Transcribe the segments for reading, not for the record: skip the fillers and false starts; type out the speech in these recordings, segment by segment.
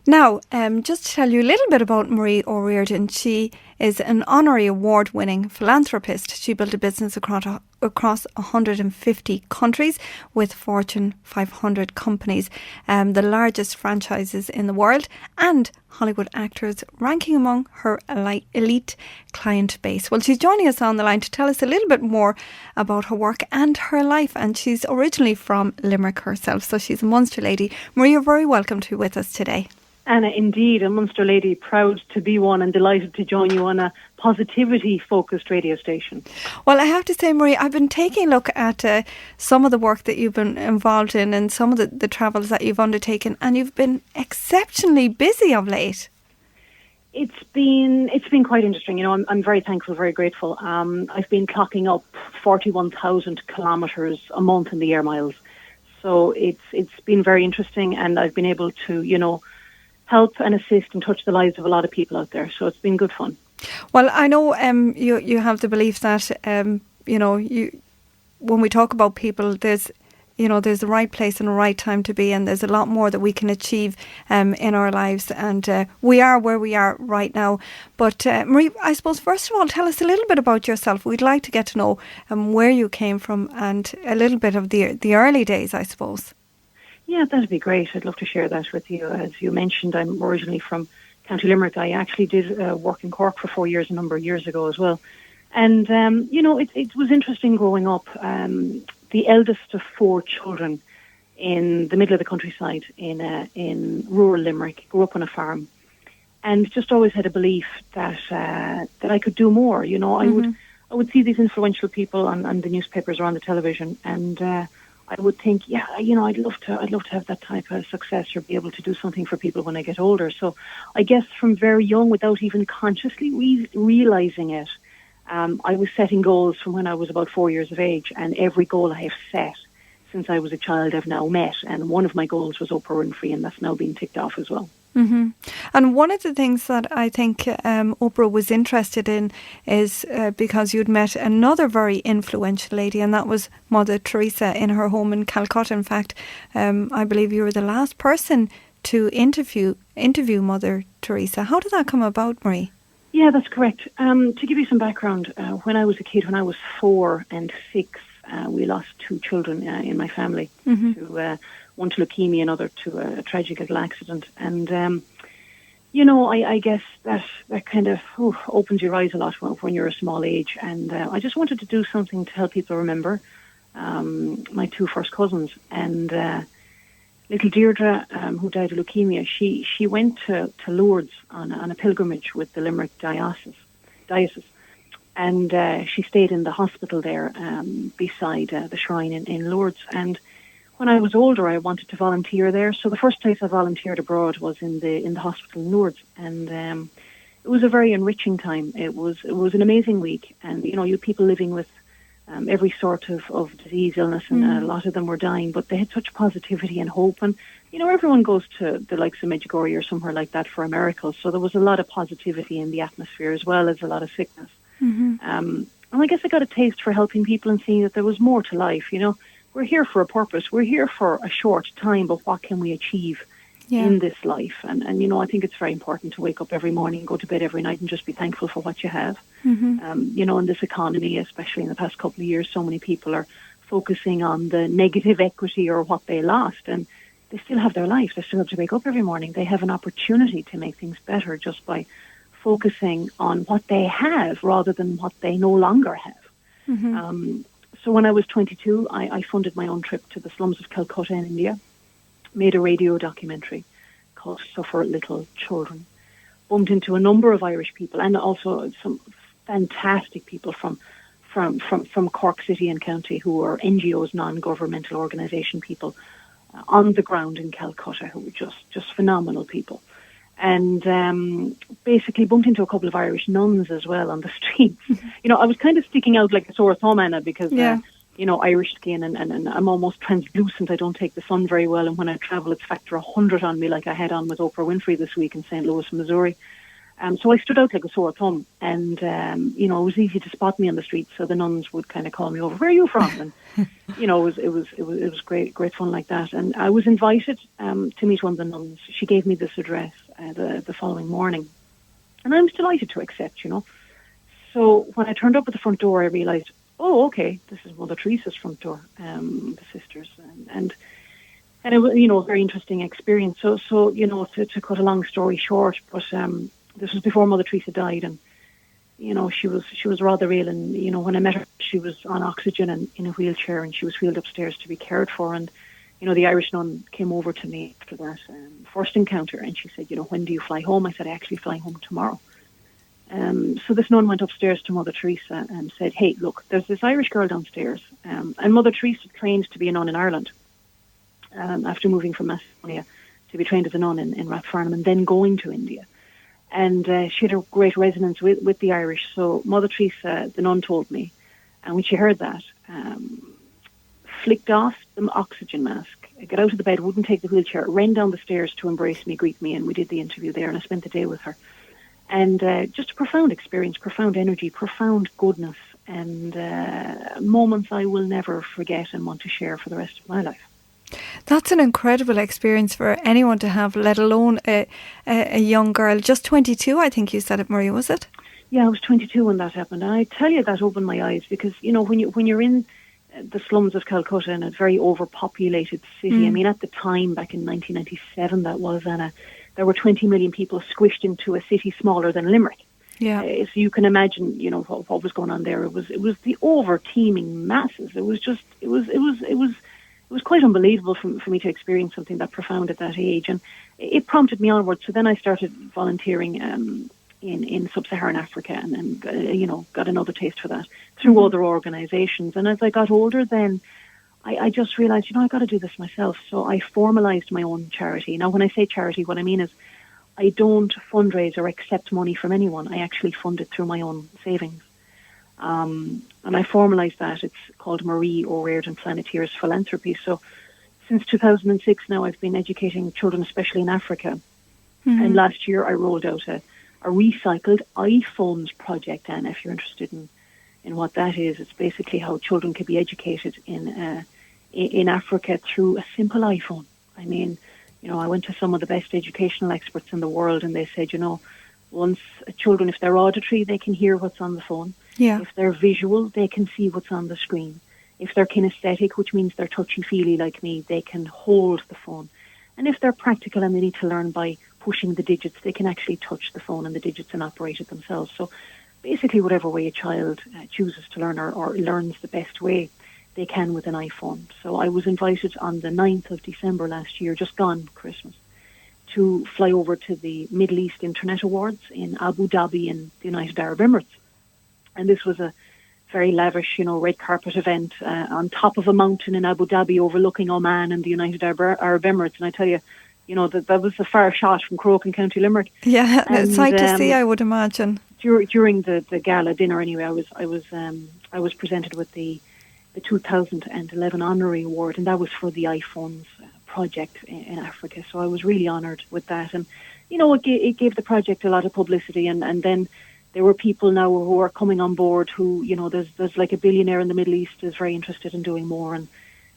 Now, just to tell you a little bit about Marie O'Riordan, she is an honorary award-winning philanthropist. She built a business across 150 countries with Fortune 500 companies, the largest franchises in the world, and Hollywood actors, ranking among her elite client base. Well, she's joining us on the line to tell us a little bit more about her work and her life, and she's originally from Limerick herself, so she's a Munster lady. Marie, you're very welcome to be with us today. Anna, indeed, a Munster lady, proud to be one and delighted to join you on a positivity-focused radio station. Well, I have to say, Marie, I've been taking a look at some of the work that you've been involved in and some of the travels that you've undertaken, and you've been exceptionally busy of late. It's been quite interesting. You know, I'm very thankful, very grateful. I've been clocking up 41,000 kilometres a month in the air miles. So it's been very interesting, and I've been able to, help and assist and touch the lives of a lot of people out there. So it's been good fun. Well, I know you have the belief that when we talk about people, there's the right place and the right time to be, and there's a lot more that we can achieve in our lives, and we are where we are right now. But Marie, I suppose first of all, tell us a little bit about yourself. We'd like to get to know where you came from and a little bit of the early days, I suppose. Yeah, that'd be great. I'd love to share that with you. As you mentioned, I'm originally from County Limerick. I actually did work in Cork for 4 years a number of years ago as well. And, it was interesting growing up. The eldest of 4 children in the middle of the countryside in rural Limerick, grew up on a farm, and just always had a belief that I could do more. Mm-hmm. I would see these influential people on the newspapers or on the television, and I would think, I'd love to have that type of success or be able to do something for people when I get older. So I guess from very young, without even consciously realizing it, I was setting goals from when I was about 4 years of age, and every goal I have set since I was a child I've now met. And one of my goals was Oprah Winfrey, and that's now been ticked off as well. Mm-hmm. And one of the things that I think Oprah was interested in is because you'd met another very influential lady, and that was Mother Teresa in her home in Calcutta. In fact, I believe you were the last person to interview Mother Teresa. How did that come about, Marie? Yeah, that's correct. To give you some background, when I was a kid, when I was 4 and 6, we lost 2 children in my family to one to leukemia, another to a tragic little accident. And, I guess that kind of opens your eyes a lot when you're a small age. And I just wanted to do something to help people remember my 2 first cousins. And little Deirdre, who died of leukemia, she went to Lourdes on a pilgrimage with the Limerick diocese. And she stayed in the hospital there beside the shrine in Lourdes. And when I was older, I wanted to volunteer there. So the first place I volunteered abroad was in the hospital in Lourdes, and it was a very enriching time. It was an amazing week, and you had people living with every sort of disease, illness, and a lot of them were dying, but they had such positivity and hope. And everyone goes to the likes of Medjugorje or somewhere like that for a miracle. So there was a lot of positivity in the atmosphere as well as a lot of sickness. Mm-hmm. And I guess I got a taste for helping people and seeing that there was more to life. We're here for a purpose. We're here for a short time, but what can we achieve in this life? And I think it's very important to wake up every morning, go to bed every night, and just be thankful for what you have. Mm-hmm. In this economy, especially in the past couple of years, so many people are focusing on the negative equity or what they lost, and they still have their life. They still have to wake up every morning. They have an opportunity to make things better just by focusing on what they have rather than what they no longer have. Mm-hmm. So when I was 22, I funded my own trip to the slums of Calcutta in India, made a radio documentary called Suffer Little Children, bumped into a number of Irish people and also some fantastic people from Cork City and County who are NGOs, non-governmental organisation people on the ground in Calcutta who were just phenomenal people. And basically bumped into a couple of Irish nuns as well on the streets. I was kind of sticking out like a sore thumb, Anna, because, Irish skin and I'm almost translucent. I don't take the sun very well. And when I travel, it's factor 100 on me like I had on with Oprah Winfrey this week in St. Louis, Missouri. So I stood out like a sore thumb, and it was easy to spot me on the street. So the nuns would kind of call me over. Where are you from? And it was great fun like that. And I was invited to meet one of the nuns. She gave me this address the following morning, and I was delighted to accept. So when I turned up at the front door, I realised, oh, okay, this is Mother Teresa's front door, the sisters, and it was a very interesting experience. So to cut a long story short, but this was before Mother Teresa died, and she was rather ill, and when I met her, she was on oxygen and in a wheelchair, and she was wheeled upstairs to be cared for. And the Irish nun came over to me after that first encounter, and she said, when do you fly home? I said, I actually fly home tomorrow. So this nun went upstairs to Mother Teresa and said, hey, look, there's this Irish girl downstairs, and Mother Teresa trained to be a nun in Ireland after moving from Macedonia to be trained as a nun in Rathfarnham and then going to India. And she had a great resonance with the Irish. So Mother Teresa, the nun, told me, and when she heard that, flicked off the oxygen mask, got out of the bed, wouldn't take the wheelchair, ran down the stairs to embrace me, greet me, and we did the interview there, and I spent the day with her. And just a profound experience, profound energy, profound goodness, and moments I will never forget and want to share for the rest of my life. That's an incredible experience for anyone to have, let alone a young girl. Just 22, I think you said it, Marie, was it? Yeah, I was 22 when that happened. And I tell you, that opened my eyes because, when you're in the slums of Calcutta in a very overpopulated city, I mean, at the time, back in 1997, that was, Anna, there were 20 million people squished into a city smaller than Limerick. Yeah. So you can imagine, what was going on there. It was the over-teeming masses. It was quite unbelievable for me to experience something that profound at that age, and it prompted me onwards. So then I started volunteering in sub-Saharan Africa, and got another taste for that through other organisations. And as I got older, then I just realised, I got to do this myself. So I formalised my own charity. Now, when I say charity, what I mean is I don't fundraise or accept money from anyone. I actually fund it through my own savings. And I formalised that. It's called Marie O'Riordan Planeteers Philanthropy. So since 2006 now, I've been educating children, especially in Africa. And last year I rolled out a recycled iPhones project. And if you're interested in what that is, it's basically how children can be educated in Africa through a simple iPhone. I mean, I went to some of the best educational experts in the world, and they said, once children, if they're auditory, they can hear what's on the phone. Yeah. If they're visual, they can see what's on the screen. If they're kinesthetic, which means they're touchy-feely like me, they can hold the phone. And if they're practical and they need to learn by pushing the digits, they can actually touch the phone and the digits and operate it themselves. So basically, whatever way a child chooses to learn or learns the best way, they can with an iPhone. So I was invited on the 9th of December last year, just gone Christmas, to fly over to the Middle East Internet Awards in Abu Dhabi in the United Arab Emirates. And this was a very lavish, red carpet event on top of a mountain in Abu Dhabi overlooking Oman and the United Arab Emirates. And I tell you, that was a far shot from Croke in County Limerick. Yeah, and it's nice to see, I would imagine. During the gala dinner, anyway, I was presented with the 2011 honorary award, and that was for the iPhones project in Africa. So I was really honoured with that, and it gave the project a lot of publicity, and then there were people now who are coming on board who, there's like a billionaire in the Middle East who's very interested in doing more, and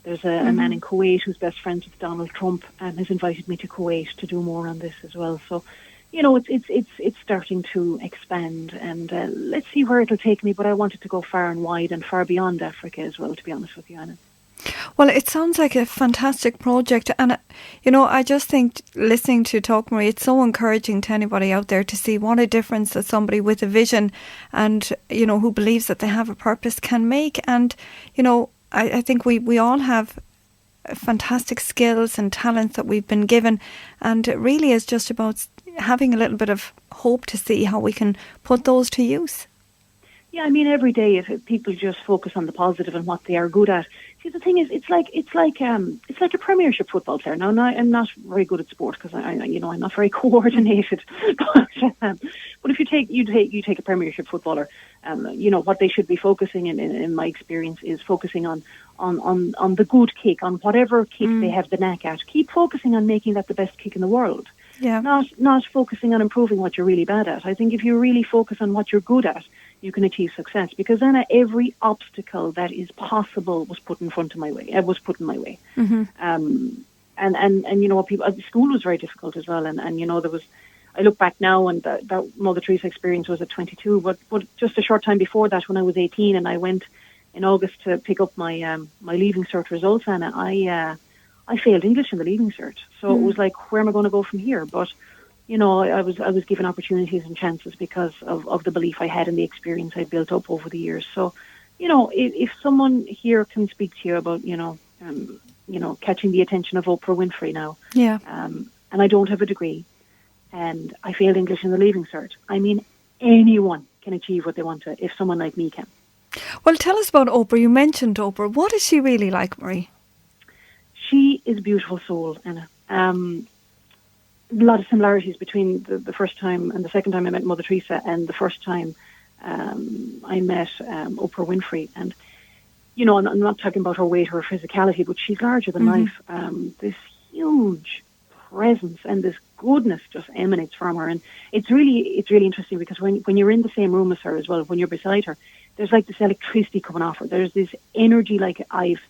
there's a man in Kuwait who's best friends with Donald Trump and has invited me to Kuwait to do more on this as well. So, it's starting to expand, and let's see where it'll take me, but I want it to go far and wide and far beyond Africa as well, to be honest with you, Anna. Well, it sounds like a fantastic project, and I just think listening to Talk Marie, it's so encouraging to anybody out there to see what a difference that somebody with a vision and who believes that they have a purpose can make. And I think we all have fantastic skills and talents that we've been given, and it really is just about having a little bit of hope to see how we can put those to use. Yeah, I mean, every day if people just focus on the positive and what they are good at. See, the thing is, it's like a Premiership football player. Now, I'm not very good at sport because I'm not very coordinated. But if you take a Premiership footballer, what they should be focusing in my experience is focusing on the good kick, on whatever kick they have the knack at. Keep focusing on making that the best kick in the world. Yeah. Not focusing on improving what you're really bad at. I think if you really focus on what you're good at, you can achieve success. Because then every obstacle that is possible was put in my way. Mm-hmm. And you know what, people, school was very difficult as well. And you know, I look back now, and that Mother Teresa experience was at 22, but just a short time before that, when I was 18, and I went in August to pick up my my Leaving Cert results, and I failed English in the Leaving Cert. So it was like, where am I going to go from here? But you know, I was given opportunities and chances because of the belief I had and the experience I built up over the years. So, you know, if someone here can speak to you about, you know, catching the attention of Oprah Winfrey now, Yeah. And I don't have a degree, and I failed English in the Leaving Cert. I mean, anyone can achieve what they want to if someone like me can. Well, tell us about Oprah. You mentioned Oprah. What is she really like, Marie? She is a beautiful soul, Anna. A lot of similarities between the first time and the second time I met Mother Teresa and the first time I met Oprah Winfrey. And, you know, I'm not talking about her weight or her physicality, but she's larger than life. This huge presence and this goodness just emanates from her. And it's really interesting because when you're in the same room as her as well, when you're beside her, there's like this electricity coming off her. There's this energy like I've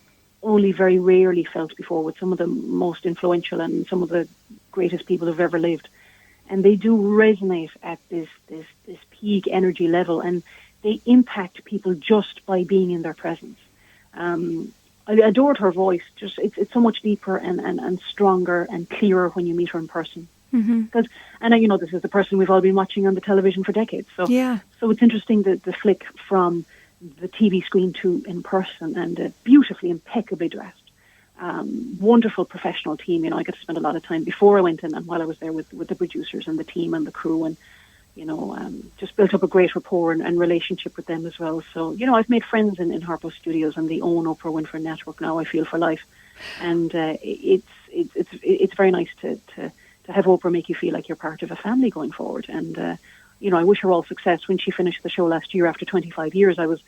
only very rarely felt before with some of the most influential and some of the greatest people who've ever lived. And they do resonate at this peak energy level, and they impact people just by being in their presence. I adored her voice. Just it's so much deeper and stronger and clearer when you meet her in person. Because, and you know, this is the person we've all been watching on the television for decades. So, so it's interesting the flick from the TV screen to in person, and beautifully, impeccably dressed. Wonderful professional team. You know, I got to spend a lot of time before I went in and while I was there with the producers and the team and the crew, and you know, just built up a great rapport and relationship with them as well. So, you know, I've made friends in Harpo Studios and the own Oprah Winfrey Network now, I feel, for life. And it's very nice to have Oprah make you feel like you're part of a family going forward. And, you know, I wish her all success. When she finished the show last year after 25 years, I was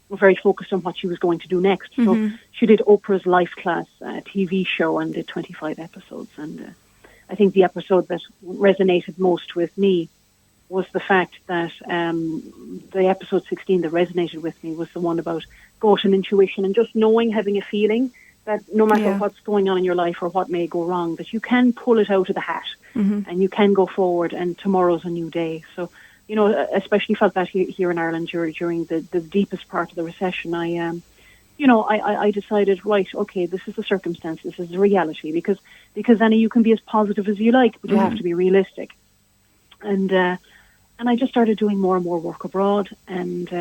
very focused on what she was going to do next. So she did Oprah's Life Class TV show and did 25 episodes. And I think the episode that resonated most with me was the fact that the episode 16 that resonated with me was the one about gut and intuition and just knowing, having a feeling that no matter what's going on in your life or what may go wrong, that you can pull it out of the hat and you can go forward, and tomorrow's a new day. So, you know, especially felt that here in Ireland during the deepest part of the recession. I decided, right, okay, this is the circumstance, this is the reality, because Anna, you can be as positive as you like, but you have to be realistic. And I just started doing more and more work abroad, and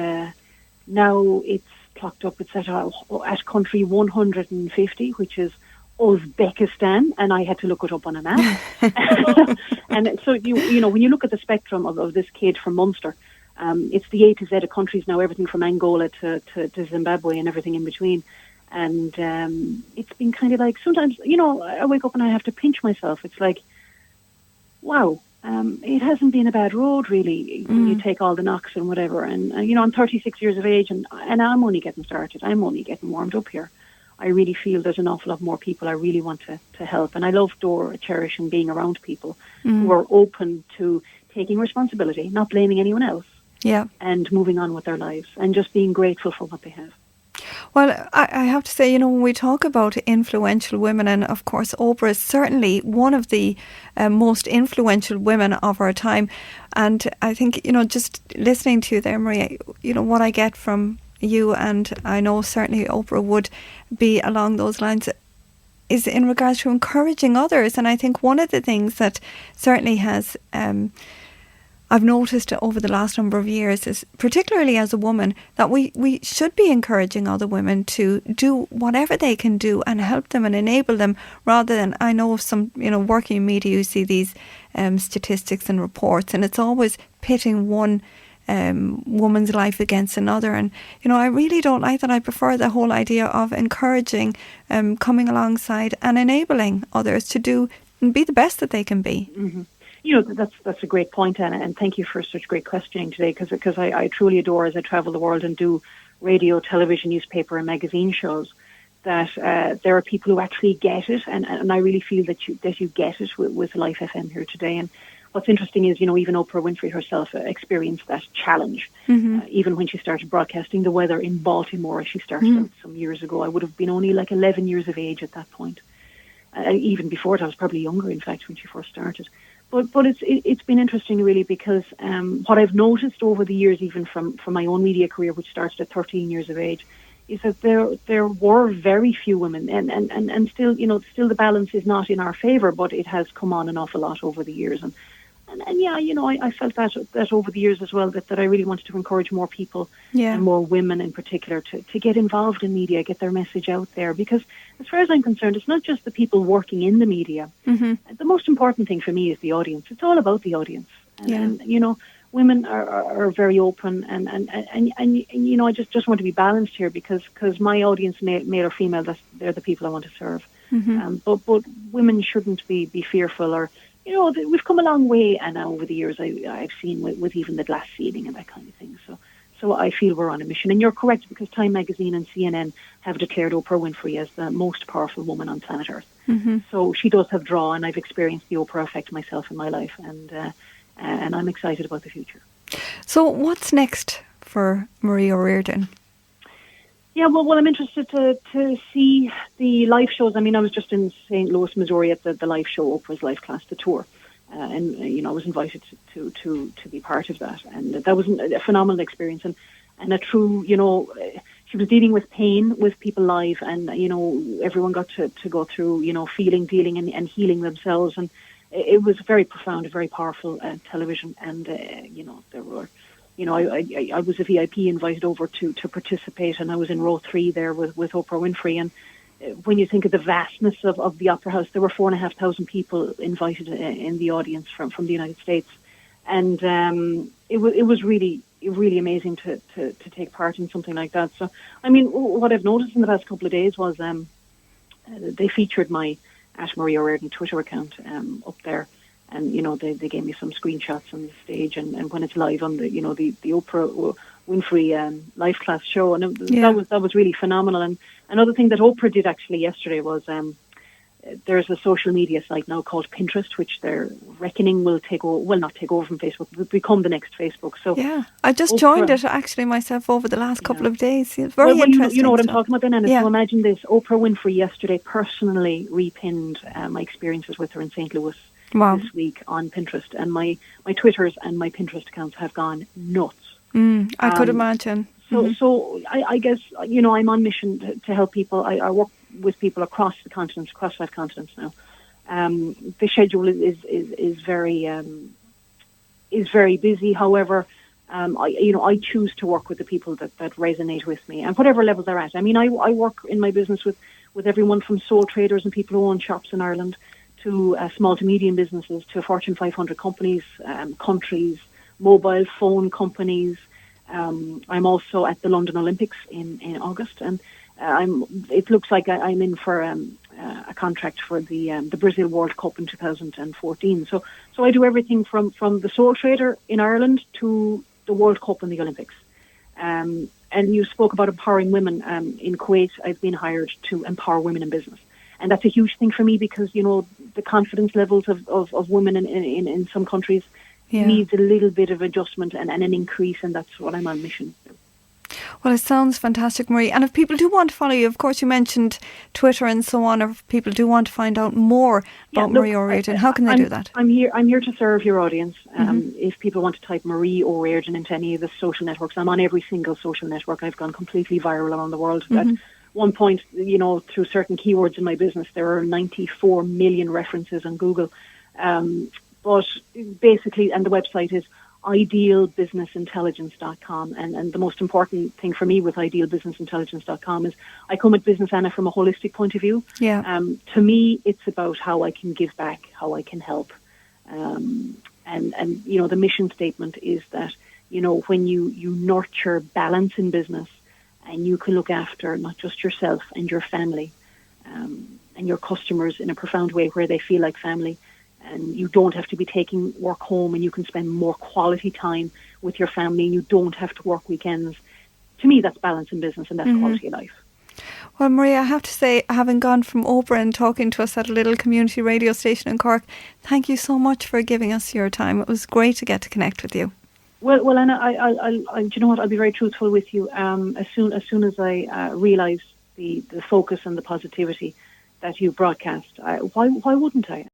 now it's clocked up. It's at country 150, which is Uzbekistan, and I had to look it up on a map. And so you know, when you look at the spectrum of this kid from Munster, it's the A to Z of countries now, everything from Angola to Zimbabwe and everything in between. And it's been kind of like, sometimes, you know, I wake up and I have to pinch myself. It's like, wow. It hasn't been a bad road, really, when you take all the knocks and whatever. And, you know, I'm 36 years of age, and I'm only getting started. I'm only getting warmed up here. I really feel there's an awful lot more people I really want to help. And I love, cherish and being around people who are open to taking responsibility, not blaming anyone else, and moving on with their lives, and just being grateful for what they have. Well, I have to say, you know, when we talk about influential women, and of course Oprah is certainly one of the most influential women of our time, and I think, you know, just listening to you there, Maria, you know, what I get from you, and I know certainly Oprah would be along those lines, is in regards to encouraging others. And I think one of the things that certainly has I've noticed over the last number of years is, particularly as a woman, that we should be encouraging other women to do whatever they can do and help them and enable them, rather than, I know some, you know, working in media, you see these statistics and reports, and it's always pitting one woman's life against another. And, you know, I really don't like that. I prefer the whole idea of encouraging, coming alongside and enabling others to do and be the best that they can be. You know, that's a great point, Anna, and thank you for such great questioning today, because I truly adore, as I travel the world and do radio, television, newspaper and magazine shows, that there are people who actually get it, and I really feel that you get it with Life FM here today. And what's interesting is, even Oprah Winfrey herself experienced that challenge. Even when she started broadcasting the weather in Baltimore, she started out some years ago. I would have been only like 11 years of age at that point. Even before it, I was probably younger, in fact, when she first started. But it's been interesting, really, because what I've noticed over the years, even from my own media career, which started at 13 years of age, is that there were very few women, and still, still the balance is not in our favour, but it has come on an awful lot over the years. And yeah, I felt that over the years as well, that I really wanted to encourage more people, and more women in particular, to get involved in media, get their message out there. Because as far as I'm concerned, it's not just the people working in the media. The most important thing for me is the audience. It's all about the audience. And women are very open, and I just want to be balanced here, because my audience, male or female, they're the people I want to serve. But women shouldn't be fearful, or we've come a long way, and over the years I've seen with even the glass ceiling and that kind of thing. So I feel we're on a mission. And you're correct, because Time Magazine and CNN have declared Oprah Winfrey as the most powerful woman on planet Earth. So she does have draw, and I've experienced the Oprah effect myself in my life, and I'm excited about the future. So what's next for Marie O'Riordan? Yeah, well, I'm interested to see the live shows. I mean, I was just in St. Louis, Missouri at the live show, Oprah's Life Class, the tour. And I was invited to be part of that. And that was a phenomenal experience. And a true, she was dealing with pain with people live. And, everyone got to go through, feeling, dealing, and healing themselves. And it was very profound, a very powerful television. And, there were... I was a VIP invited over to participate, and I was in row 3 there with Oprah Winfrey. And when you think of the vastness of the Opera House, there were 4,500 people invited in the audience from the United States. And it was really amazing to take part in something like that. So, I mean, what I've noticed in the past couple of days was they featured my @Marie O'Riordan Twitter account up there. And, they gave me some screenshots on the stage, and when it's live on the Oprah Winfrey Life Class show. And that was really phenomenal. And another thing that Oprah did actually yesterday was there's a social media site now called Pinterest, which they're reckoning will not take over from Facebook, but become the next Facebook. So I just joined it actually myself over the last couple of days. It's very interesting. You know what I'm talking about then, Anna. So imagine this: Oprah Winfrey yesterday personally repinned my experiences with her in St. Louis. This week on Pinterest, and my Twitters and my Pinterest accounts have gone nuts. I could imagine. So I guess I'm on mission to help people. I work with people across the continents, across 5 continents now. The schedule is very busy. However, I choose to work with the people that resonate with me, and whatever level they're at. I mean, I work in my business with everyone from sole traders and people who own shops in Ireland, to small to medium businesses, to Fortune 500 companies, countries, mobile phone companies. I'm also at the London Olympics in August, and it looks like I'm in for a contract for the Brazil World Cup in 2014. So I do everything from the sole trader in Ireland to the World Cup and the Olympics. And you spoke about empowering women. In Kuwait, I've been hired to empower women in business. And that's a huge thing for me, because, the confidence levels of women in some countries needs a little bit of adjustment and an increase, and that's what I'm on mission. Well, it sounds fantastic, Marie. And if people do want to follow you, of course, you mentioned Twitter and so on, or if people do want to find out more about Marie O'Riordan, how can they do that? I'm here to serve your audience. If people want to type Marie O'Riordan into any of the social networks, I'm on every single social network. I've gone completely viral around the world. At one point, through certain keywords in my business, there are 94 million references on Google. But basically, and the website is idealbusinessintelligence.com. And the most important thing for me with idealbusinessintelligence.com is I come at business, Anna, from a holistic point of view. To me, it's about how I can give back, how I can help. And the mission statement is that, when you nurture balance in business, and you can look after not just yourself and your family and your customers in a profound way where they feel like family, and you don't have to be taking work home, and you can spend more quality time with your family, and you don't have to work weekends. To me, that's balance in business, and that's quality of life. Well, Maria, I have to say, having gone from Oprah and talking to us at a little community radio station in Cork, thank you so much for giving us your time. It was great to get to connect with you. Well, Anna, do you know what? I'll be very truthful with you. As soon as I realise the focus and the positivity that you broadcast, why wouldn't I?